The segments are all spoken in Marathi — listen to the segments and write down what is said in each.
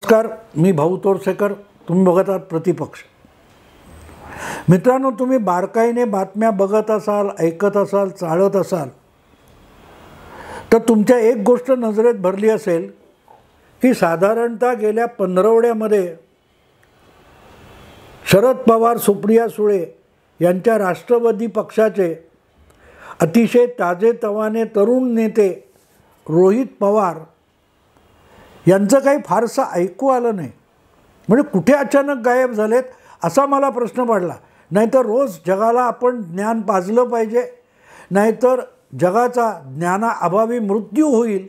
नमस्कार, मी भाऊ तोरसेकर. तुम्ही बघत आहात प्रतिपक्ष. मित्रांनो, तुम्ही बारकाईने बातम्या बघत असाल, ऐकत असाल, चाळत असाल तर तुमच्या एक गोष्ट नजरेत भरली असेल की साधारणतः गेल्या पंधरवड्यामध्ये शरद पवार, सुप्रिया सुळे यांच्या राष्ट्रवादी पक्षाचे अतिशय ताजेतवाने तरुण नेते रोहित पवार यांचं काही फारसं ऐकू आलं नाही. म्हणजे कुठे अचानक गायब झालेत असा मला प्रश्न पडला. नाहीतर रोज जगाला आपण ज्ञान पाजलं पाहिजे, नाहीतर जगाचा ज्ञानाअभावी मृत्यू होईल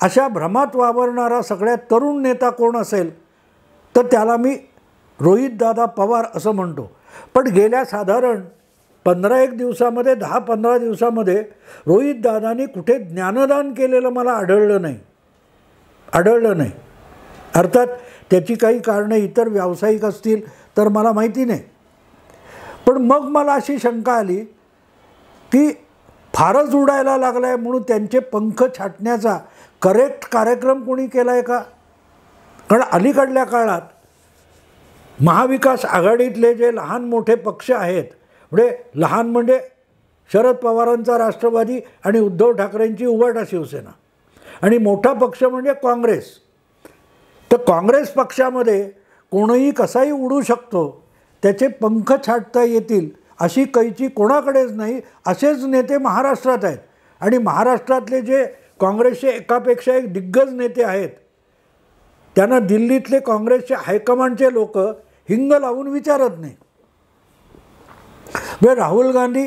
अशा भ्रमात वावरणारा सगळ्यात तरुण नेता कोण असेल तर त्याला मी रोहितदादा पवार असं म्हणतो. पण गेल्या साधारण 15-1 दिवसामध्ये 10-15 दिवसामध्ये रोहितदादांनी कुठे ज्ञानदान केलेलं मला आढळलं नाही. अर्थात त्याची काही कारणं इतर व्यावसायिक असतील तर मला माहिती नाही. पण मग मला अशी शंका आली की फारच उडायला लागला आहे म्हणून त्यांचे पंख छाटण्याचा करेक्ट कार्यक्रम कोणी केला आहे का? कारण अलीकडल्या काळात महाविकास आघाडीतले जे लहान मोठे पक्ष आहेत, म्हणजे लहान म्हणजे शरद पवारांचा राष्ट्रवादी आणि उद्धव ठाकरेंची उभाटा शिवसेना, आणि मोठा पक्ष म्हणजे काँग्रेस. तर काँग्रेस पक्षामध्ये कोणीही कसाही उडू शकतो, त्याचे पंख छाटता येतील अशी कैची कोणाकडेच नाही. असेच नेते महाराष्ट्रात आहेत. आणि महाराष्ट्रातले जे काँग्रेसचे एकापेक्षा एक दिग्गज नेते आहेत त्यांना दिल्लीतले काँग्रेसचे हायकमांडचे लोक हिंग लावून विचारत नाही. म्हणजे राहुल गांधी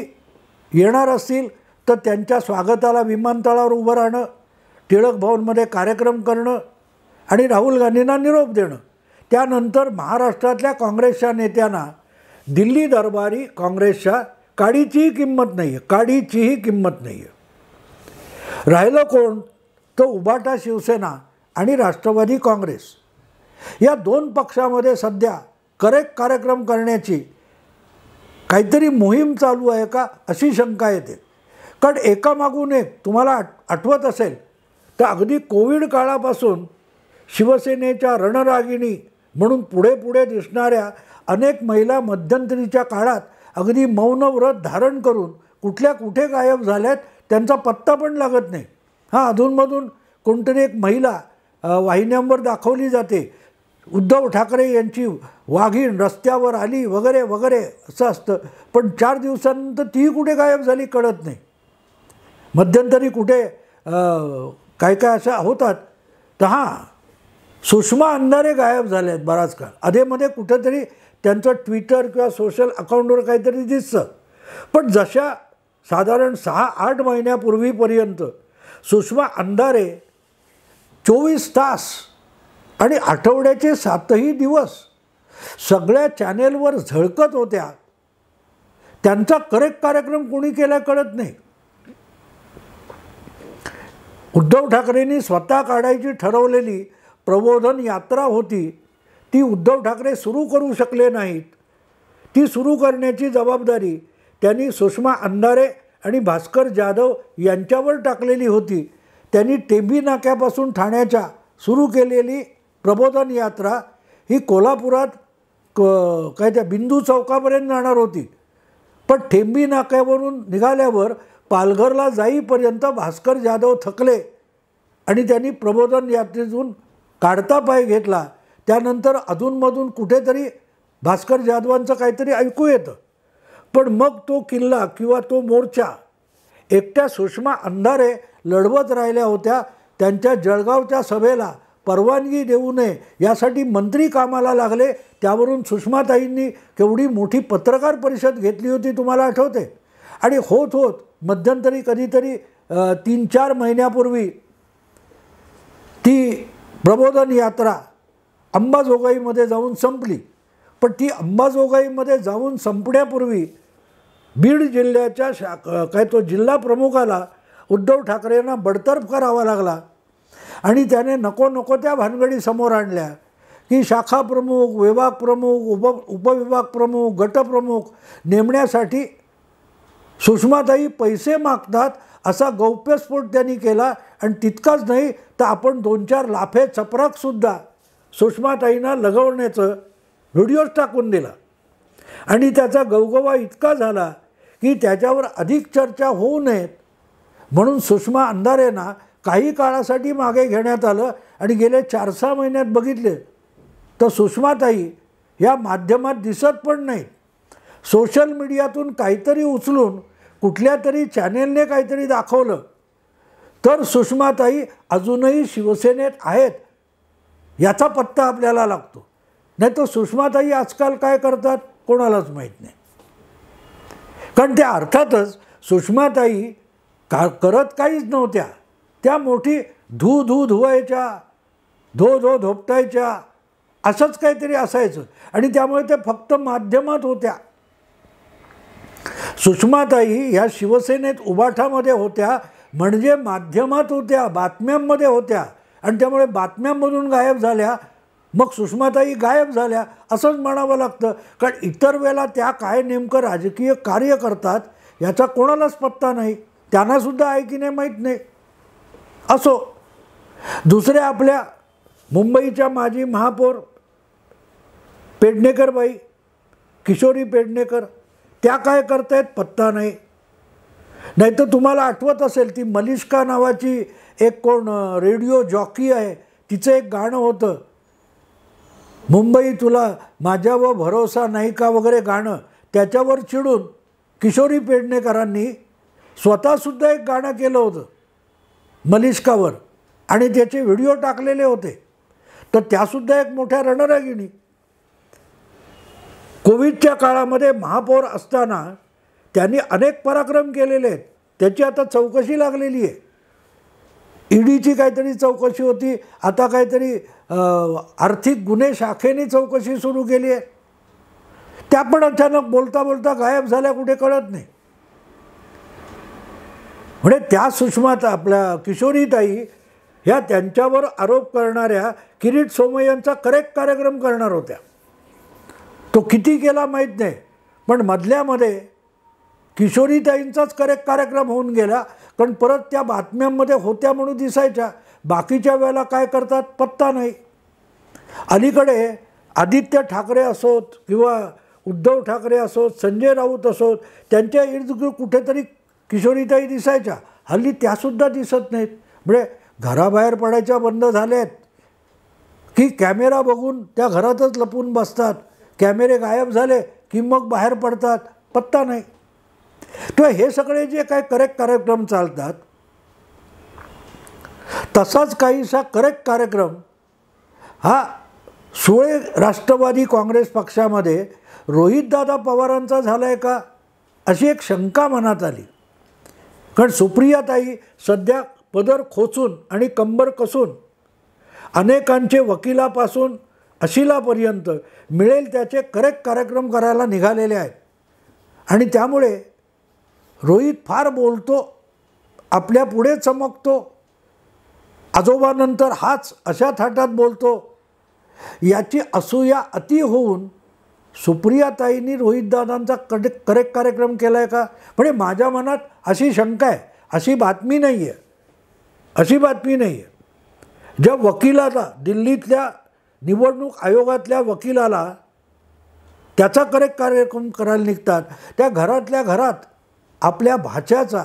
येणार असतील तर त्यांच्या स्वागताला विमानतळावर उभं राहणं, टिळक भवनमध्ये कार्यक्रम करणं आणि राहुल गांधींना निरोप देणं. त्यानंतर महाराष्ट्रातल्या काँग्रेसच्या नेत्यांना दिल्ली दरबारी काँग्रेसच्या काडीचीही किंमत नाही आहे. राहिलं कोण? तो उभाटा शिवसेना आणि राष्ट्रवादी काँग्रेस. या दोन पक्षामध्ये सध्या करेक्ट कार्यक्रम करण्याची काहीतरी मोहीम चालू आहे का अशी शंका येते. कारण एकामागून एक तुम्हाला आठवत असेल तर अगदी कोविड काळापासून शिवसेनेच्या रणरागिणी म्हणून पुढे दिसणाऱ्या अनेक महिला मध्यंतरीच्या काळात अगदी मौन व्रत धारण करून कुठे गायब झाल्यात त्यांचा पत्ता पण लागत नाही. अधूनमधून कोणतरी एक महिला वाहिन्यांवर दाखवली जाते, उद्धव ठाकरे यांची वाघीण रस्त्यावर आली वगैरे वगैरे असं असतं. पण 4 दिवसानंतर तीही कुठे गायब झाली कळत नाही. मध्यंतरी कुठे काय अशा होतात. तर सुषमा अंधारे गायब झाले आहेत बराच काळ. अधेमध्ये कुठेतरी त्यांचं ट्विटर किंवा सोशल अकाउंटवर काहीतरी दिसतं. पण जशा साधारण 6-8 महिन्यापूर्वीपर्यंत सुषमा अंधारे 24 तास आणि आठवड्याचे 7ही दिवस सगळ्या चॅनेलवर झळकत होत्या, त्यांचा करेक्ट कार्यक्रम कोणी केला कळत नाही. उद्धव ठाकरेंनी स्वतः काढायची ठरवलेली प्रबोधन यात्रा होती, ती उद्धव ठाकरे सुरू करू शकले नाहीत. ती सुरू करण्याची जबाबदारी त्यांनी सुषमा अंधारे आणि भास्कर जाधव यांच्यावर टाकलेली होती. त्यांनी टेंभी नाक्यापासून ठाण्याच्या सुरू केलेली प्रबोधन यात्रा ही कोल्हापुरात त्या बिंदू चौकापर्यंत जाणार होती. पण टेंभी नाक्यावरून निघाल्यावर पालघरला जाईपर्यंत भास्कर जाधव थकले आणि त्यांनी प्रबोधन यात्रेतून काढता पाय घेतला. त्यानंतर अधूनमधून कुठेतरी भास्कर जाधवांचं काहीतरी ऐकू येतं. पण मग तो किल्ला किंवा तो मोर्चा एकट्या सुषमा अंधारे लढवत राहिल्या होत्या. त्यांच्या जळगावच्या सभेला परवानगी देऊ नये यासाठी मंत्री कामाला लागले. त्यावरून सुषमाताईंनी केवढी मोठी पत्रकार परिषद घेतली होती तुम्हाला आठवते. आणि होत मध्यंतरी कधीतरी 3-4 महिन्यापूर्वी ती प्रबोधन यात्रा अंबाजोगाईमध्ये जाऊन संपली. पण ती अंबाजोगाईमध्ये जाऊन संपण्यापूर्वी बीड जिल्ह्याच्या तो जिल्हा प्रमुखाला उद्धव ठाकरेंना बडतर्फ करावा लागला. आणि त्याने नको त्या भानगडी समोर आणल्या की शाखा प्रमुख, विभाग प्रमुख, उपविभाग प्रमुख, गटप्रमुख नेमण्यासाठी सुषमाताई पैसे मागतात असा गौप्यस्फोट त्यांनी केला. आणि तितकाच नाही तर आपण 2-4 लाफे चपराकसुद्धा सुषमाताईंना लगवण्याचं व्हिडिओज टाकून दिला आणि त्याचा गवगवा इतका झाला की त्याच्यावर अधिक चर्चा होऊ नयेत म्हणून सुषमा अंधारेंना काही काळासाठी मागे घेण्यात आलं आणि गेले 4-6 महिन्यात बघितले तर सुषमाताई या माध्यमात दिसत पण नाहीत. सोशल मीडियातून काहीतरी उचलून कुठल्या तरी चॅनेलने काहीतरी दाखवलं तर सुषमाताई अजूनही शिवसेनेत आहेत याचा पत्ता आपल्याला लागतो. नाही तर सुषमाताई आजकाल काय करतात कोणालाच माहीत नाही. कारण त्या अर्थातच सुषमाताई करत काहीच नव्हत्या. त्या मोठी धुवायच्या, धो धोपटायच्या असंच काहीतरी असायचं आणि त्यामुळे ते फक्त माध्यमात होत्या. सुषमाताई ह्या शिवसेनेत उभाठामध्ये होत्या म्हणजे माध्यमात होत्या, बातम्यांमध्ये होत्या आणि त्यामुळे बातम्यांमधून गायब झाल्या. मग सुषमाताई गायब झाल्या असंच म्हणावं लागतं. कारण इतर वेळेला त्या काय नेमकं राजकीय कार्य करतात याचा कोणालाच पत्ता नाही. त्यांनासुद्धा आहे की नाही माहीत नाही. असो, दुसऱ्या आपल्या मुंबईच्या माजी महापौर पेडणेकरबाई, किशोरी पेडणेकर, त्या काय करतायत पत्ता नाही. नाहीतर तुम्हाला आठवत असेल ती मलिष्का नावाची एक कोण रेडिओ जॉकी आहे, तिचं एक गाणं होतं, मुंबई तुला माझ्यावर भरोसा नाही का वगैरे गाणं. त्याच्यावर चिडून किशोरी पेडणेकरांनी स्वतःसुद्धा एक गाणं केलं होतं मलिष्कावर आणि त्याचे व्हिडिओ टाकलेले होते. तर त्यासुद्धा एक मोठ्या रणरागिणी. कोविडच्या काळामध्ये महापौर असताना त्यांनी अनेक पराक्रम केलेले आहेत. त्याची आता चौकशी लागलेली आहे. ईडीची काहीतरी चौकशी होती, आता काहीतरी आर्थिक गुन्हे शाखेने चौकशी सुरू केली आहे. त्या पण अचानक बोलता बोलता गायब झाल्या, कुठे कळत नाही. म्हणजे त्या सुषमाता आपल्या किशोरीताई ह्या त्यांच्यावर आरोप करणाऱ्या किरीट सोमय्यांचा करेक्ट कार्यक्रम करणार होत्या. तो किती केला माहीत नाही, पण मधल्यामध्ये किशोरीताईंचाच करेक्ट कार्यक्रम होऊन गेला. कारण परत त्या बातम्यांमध्ये होत्या म्हणून दिसायच्या, बाकीच्या वेळेला काय करतात पत्ता नाही. अलीकडे आदित्य ठाकरे असोत किंवा उद्धव ठाकरे असोत, संजय राऊत असोत, त्यांच्या इर्दगिर्द कुठेतरी किशोरीताई दिसायच्या. हल्ली त्यासुद्धा दिसत नाहीत. म्हणजे घराबाहेर पडायच्या बंद झाल्यात की कॅमेरा बघून त्या घरातच लपून बसतात. कॅमेरे गायब झाले की मग बाहेर पडतात, पत्ता नाही. तर हे सगळे जे काही करेक्ट कार्यक्रम चालतात तसाच काहीसा करेक्ट कार्यक्रम हा सुळे राष्ट्रवादी काँग्रेस पक्षामध्ये रोहितदादा पवारांचा झाला आहे का अशी एक शंका मनात आली. कारण सुप्रियाताई सध्या पदर खोचून आणि कंबर कसून अनेकांचे वकिलापासून अशिलापर्यंत मिळेल त्याचे करेक्ट कार्यक्रम करायला निघालेले आहेत. आणि त्यामुळे रोहित फार बोलतो, आपल्या पुढे चमकतो, आजोबानंतर हाच अशा थाटात बोलतो. याची असूया अति होऊन सुप्रियाताईंनी रोहितदादांचा करेक्ट कार्यक्रम केला आहे का. म्हणजे माझ्या मनात अशी शंका आहे. अशी बातमी नाही आहे, अशी बातमी नाही आहे. ज्या वकिलाला, दिल्लीतल्या निवडणूक आयोगातल्या वकिलाला त्याचा करेक्ट कार्यक्रम करायला निघतात, त्या घरातल्या घरात आपल्या भाच्याचा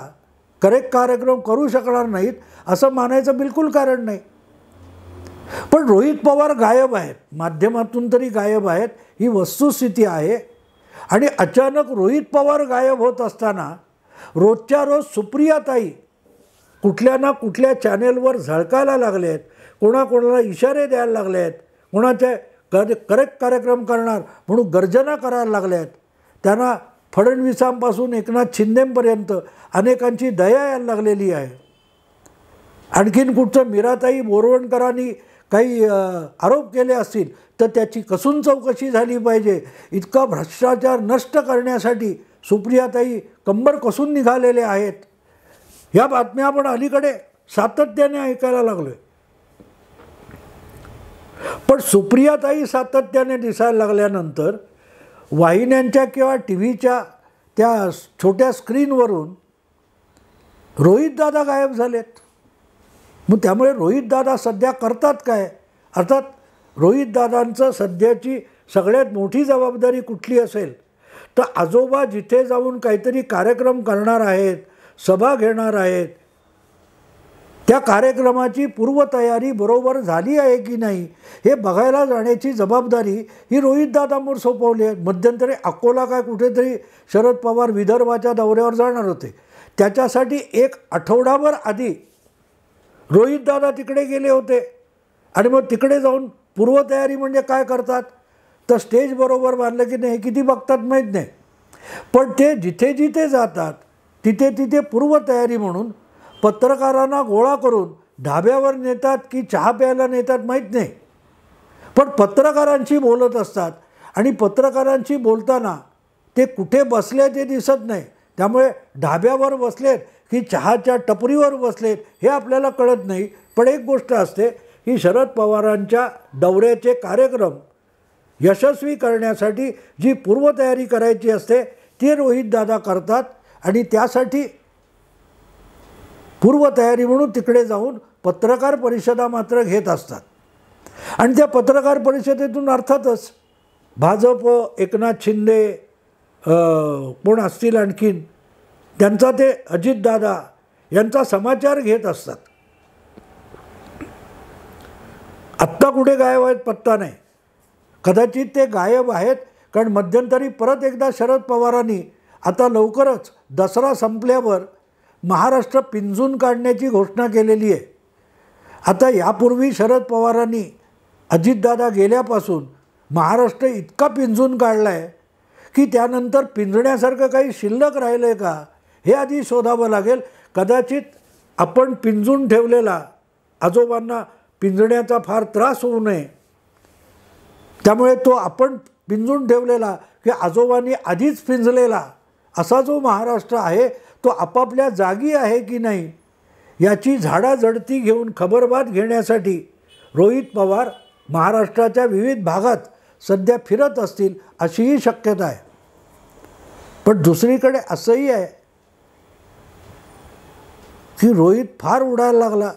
करेक्ट कार्यक्रम करू शकणार नाहीत असं मानायचं बिलकुल कारण नाही. पण रोहित पवार गायब आहेत, माध्यमातून तरी गायब आहेत, ही वस्तुस्थिती आहे. आणि अचानक रोहित पवार गायब होत असताना रोजच्या रोज सुप्रियाताई कुठल्या ना कुठल्या चॅनेलवर झळकायला लागले आहेत, कोणाकोणाला इशारे द्यायला लागले आहेत, कोणाचे करेक्ट कार्यक्रम करणार म्हणून गर्जना करायला लागले आहेत. त्यांना फडणवीसांपासून एकनाथ शिंदेपर्यंत अनेकांची दया यायला लागलेली आहे. आणखीन कुठचं मीराताई बोरवणकरांनी काही आरोप केले असतील तर त्याची कसून चौकशी झाली पाहिजे. इतका भ्रष्टाचार नष्ट करण्यासाठी सुप्रियाताई कंबर कसून निघालेले आहेत. ह्या बातम्या आपण अलीकडे सातत्याने ऐकायला लागलो आहे. पण सुप्रियाताई सातत्याने दिसायला लागल्यानंतर वाहिन्यांच्या किंवा टी व्हीच्या त्या छोट्या स्क्रीनवरून रोहितदादा गायब झालेत. मग त्यामुळे रोहितदादा सध्या करतात काय. अर्थात रोहितदादांचं सध्याची सगळ्यात मोठी जबाबदारी कुठली असेल तर आजोबा जिथे जाऊन काहीतरी कार्यक्रम करणार आहेत, सभा घेणार आहेत, त्या कार्यक्रमाची पूर्वतयारी बरोबर झाली आहे की नाही हे बघायला जाण्याची जबाबदारी ही रोहितदादांवर सोपवली आहे. मध्यंतरी अकोला काय कुठेतरी शरद पवार विदर्भाच्या दौऱ्यावर जाणार होते. त्याच्यासाठी एक आठवडाभर आधी रोहितदादा तिकडे गेले होते आणि मग तिकडे जाऊन पूर्वतयारी म्हणजे काय करतात तर स्टेज बरोबर बांधलं की नाही किती बघतात माहीत नाही, पण ते जिथे जिथे जातात तिथे तिथे पूर्वतयारी म्हणून पत्रकारांना गोळा करून ढाब्यावर नेतात की चहा प्यायला नेतात माहीत नाही, पण पत्रकारांशी बोलत असतात आणि पत्रकारांशी बोलताना ते कुठे बसले ते दिसत नाही. त्यामुळे ढाब्यावर बसलेत की चहाच्या टपरीवर बसलेत हे आपल्याला कळत नाही. पण एक गोष्ट असते की शरद पवारांच्या दौऱ्याचे कार्यक्रम यशस्वी करण्यासाठी जी पूर्वतयारी करायची असते ती रोहितदादा करतात आणि त्यासाठी पूर्वतयारी म्हणून तिकडे जाऊन पत्रकार परिषदा मात्र घेत असतात. आणि त्या पत्रकार परिषदेतून अर्थातच भाजप, एकनाथ शिंदे, कोण असतील आणखीन त्यांचा ते अजितदादा यांचा समाचार घेत असतात. आत्ता कुठे गायब आहेत पत्ता नाही. कदाचित ते गायब आहेत कारण मध्यंतरी परत एकदा शरद पवारांनी आता लवकरच दसरा संपल्यावर महाराष्ट्र पिंजून काढण्याची घोषणा केलेली आहे. आता यापूर्वी शरद पवारांनी अजितदादा गेल्यापासून महाराष्ट्र इतका पिंजून काढला आहे की त्यानंतर पिंजण्यासारखं काही शिल्लक राहिलं आहे का हे आधी शोधावं लागेल. कदाचित आपण पिंजून ठेवलेला आजोबांना पिंजण्याचा फार त्रास होऊ नये त्यामुळे तो आपण पिंजून ठेवलेला की आजोबांनी आधीच पिंजलेला असा जो महाराष्ट्र आहे तो आपापल्या जागी आहे की नाही याची झाडाझडती घेऊन खबरबात घेण्यासाठी रोहित पवार महाराष्ट्राच्या विविध भागात सध्या फिरत असतील अशीही शक्यता आहे. पण दुसरीकडे असंही आहे की रोहित फार उडायला लागला,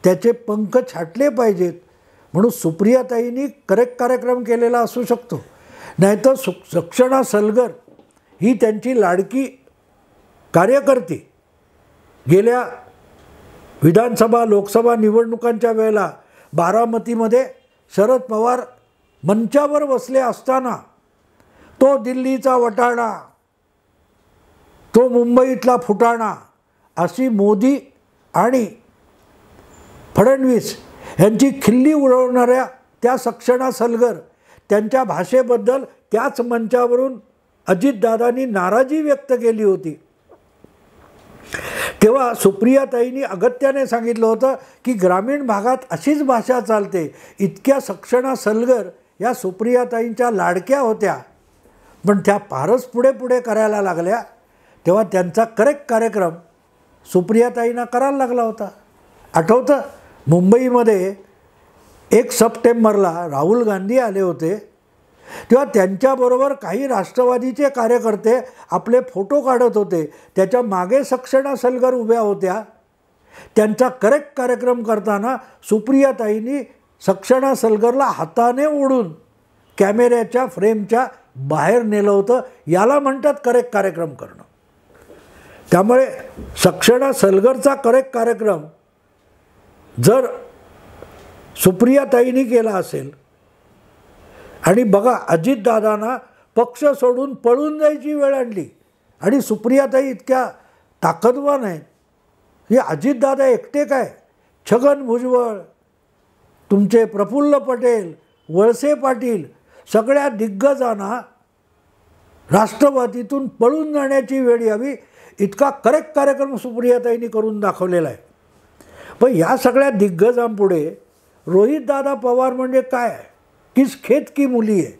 त्याचे पंख छाटले पाहिजेत म्हणून सुप्रियाताईंनी करेक्ट कार्यक्रम केलेला असू शकतो. नाहीतर सक्षणा सलगर ही त्यांची लाडकी कार्यकर्ती गेल्या विधानसभा लोकसभा निवडणुकांच्या वेळेला बारामतीमध्ये शरद पवार मंचावर बसले असताना तो दिल्लीचा वटाणा, तो मुंबईतला फुटाणा अशी मोदी आणि फडणवीस यांची खिल्ली उडवणाऱ्या त्या सक्षणा सलगर त्यांच्या भाषेबद्दल त्याच मंचावरून अजितदादांनी नाराजी व्यक्त केली होती. तेव्हा सुप्रियाताईंनी अगत्याने सांगितलं होतं की ग्रामीण भागात अशीच भाषा चालते. इतक्या सक्षणा सलगर या सुप्रियाताईंच्या लाडक्या होत्या, पण त्या फारच पुढे पुढे करायला लागल्या. तेव्हा त्यांचा करेक्ट कार्यक्रम सुप्रियाताईंना करायला लागला होता. आठवतं मुंबईमध्ये 1 सप्टेंबरला राहुल गांधी आले होते तेव्हा त्यांच्याबरोबर काही राष्ट्रवादीचे कार्यकर्ते आपले फोटो काढत होते. त्याच्या मागे सक्षणा सलगर उभ्या होत्या. त्यांचा करेक्ट कार्यक्रम करताना सुप्रियाताईंनी सक्षणा सलगरला हाताने ओढून कॅमेऱ्याच्या फ्रेमच्या बाहेर नेलं होतं. याला म्हणतात करेक्ट कार्यक्रम करणं. त्यामुळे सक्षणा सलगरचा करेक्ट कार्यक्रम जर सुप्रियाताईंनी केला असेल आणि बघा अजितदादांना पक्ष सोडून पळून जायची वेळ आणली आणि सुप्रियाताई इतक्या ताकदवान आहेत. हे अजितदादा एकटे काय, छगन भुजबळ, तुमचे प्रफुल्ल पटेल, वळसे पाटील सगळ्या दिग्गजांना राष्ट्रवादीतून पळून जाण्याची वेळ यावी इतका करेक्ट कार्यक्रम सुप्रियाताईंनी करून दाखवलेला आहे. पण या सगळ्या दिग्गजांपुढे रोहितदादा पवार म्हणजे काय, किस खेत की मुली आहे.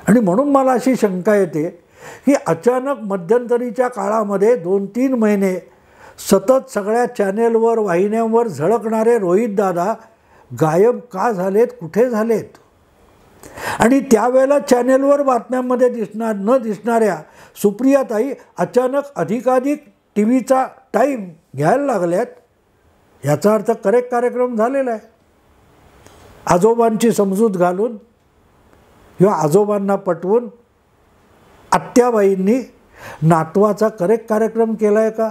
आणि म्हणून मला अशी शंका येते की अचानक मध्यंतरीच्या काळामध्ये 2-3 महिने सतत सगळ्या चॅनेलवर वाहिन्यांवर झळकणारे रोहितदादा गायब का झालेत, कुठे झालेत. आणि त्यावेळेला चॅनेलवर बातम्यांमध्ये न दिसणाऱ्या सुप्रियाताई अचानक अधिकाधिक टी व्हीचा टाईम घ्यायला लागल्यात. याचा अर्थ करेक्ट कार्यक्रम झालेला आहे. आजोबांची समजूत घालून किंवा आजोबांना पटवून आत्याबाईंनी नातवाचा करेक्ट कार्यक्रम केला आहे का,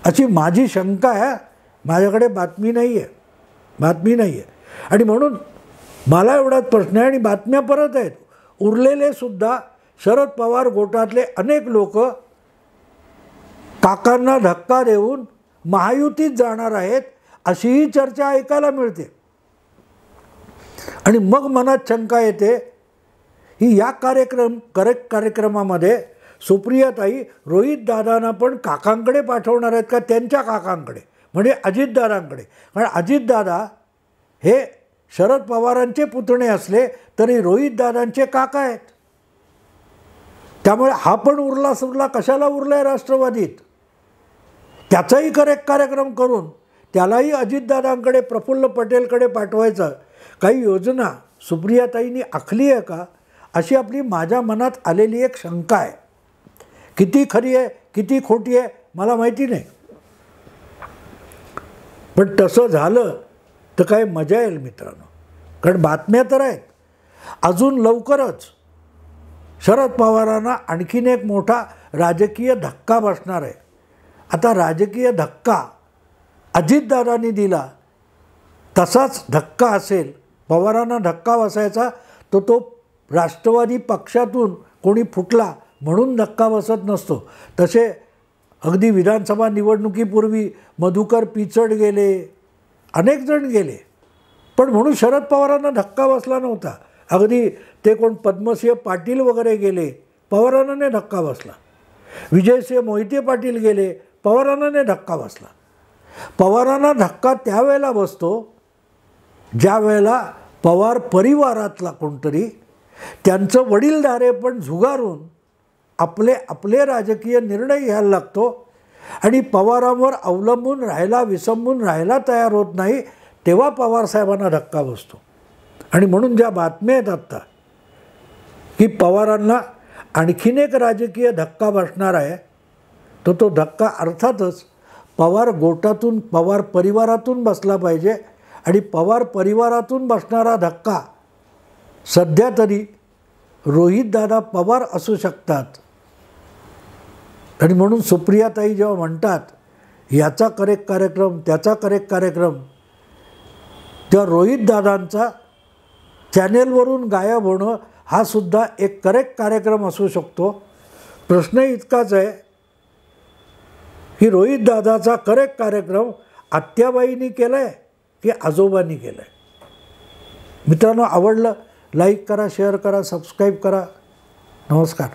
अशी माझी शंका आहे. माझ्याकडे बातमी नाही आहे. आणि म्हणून मला एवढाच प्रश्न आहे, आणि बातम्या परत आहेत. उरलेले सुद्धा शरद पवार गोटातले अनेक लोक काकांना धक्का देऊन महायुतीत जाणार आहेत अशीही चर्चा ऐकायला मिळते. आणि मग मनात शंका येते की या करेक्ट कार्यक्रमामध्ये सुप्रियाताई रोहितदादांना पण काकांकडे पाठवणार आहेत का, त्यांच्या काकांकडे म्हणजे अजितदादांकडे. कारण अजितदादा हे शरद पवारांचे पुतणे असले तरी रोहितदादांचे काका आहेत. त्यामुळे हा पण उरला सुरला कशाला उरला आहे राष्ट्रवादीत. त्याचाही करेक्ट कार्यक्रम करून त्यालाही अजितदादांकडे प्रफुल्ल पटेलकडे पाठवायचं काही योजना सुप्रियाताईंनी आखली आहे का, अशी आपली माझ्या मनात आलेली एक शंका आहे. किती खरी आहे किती खोटी आहे मला माहिती नाही, पण तसं झालं तर काय मजा येईल मित्रांनो. कारण बातम्या तर आहेत. अजून लवकरच शरद पवारांना आणखीन एक मोठा राजकीय धक्का बसणार आहे. आता राजकीय धक्का अजितदादांनी दिला तसाच धक्का असेल, पवारांना धक्का बसायचा तो राष्ट्रवादी पक्षातून कोणी फुटला म्हणून धक्का बसत नसतो. तसे अगदी विधानसभा निवडणुकीपूर्वी मधुकर पिचड गेले, अनेक जण गेले, पण म्हणून शरद पवारांना धक्का बसला नव्हता. अगदी ते कोण पद्मसिंह पाटील वगैरे गेले, पवारांना नाही धक्का बसला. विजयसिंह मोहिते पाटील गेले, पवारांना नाही धक्का बसला. पवारांना धक्का त्यावेळेला बसतो ज्या वेळेला पवार परिवारातला कोणतरी त्यांचं वडीलधारे पण झुगारून आपले राजकीय निर्णय घ्यायला लागतो आणि पवारांवर अवलंबून राहायला विसंबून राहायला तयार होत नाही, तेव्हा पवारसाहेबांना धक्का बसतो. आणि म्हणून ज्या बातम्या आहेत आत्ता की पवारांना आणखीन एक राजकीय धक्का बसणार आहे, तो धक्का अर्थातच पवार गोटातून पवार परिवारातून बसला पाहिजे. आणि पवार परिवारातून बसणारा धक्का सध्या तरी रोहितदादा पवार असू शकतात. आणि म्हणून सुप्रियाताई जेव्हा म्हणतात याचा करेक्ट कार्यक्रम त्याचा करेक्ट कार्यक्रम, तेव्हा रोहितदादांचा चॅनेलवरून गायब होणं हा सुद्धा एक करेक्ट कार्यक्रम असू शकतो. प्रश्न इतकाच आहे की रोहितदादाचा करेक्ट कार्यक्रम आत्याबाईंनी केला आहे की आजोबांनी केलं आहे. मित्रांनो, आवडलं लाईक करा, शेअर करा, सबस्क्राईब करा. नमस्कार.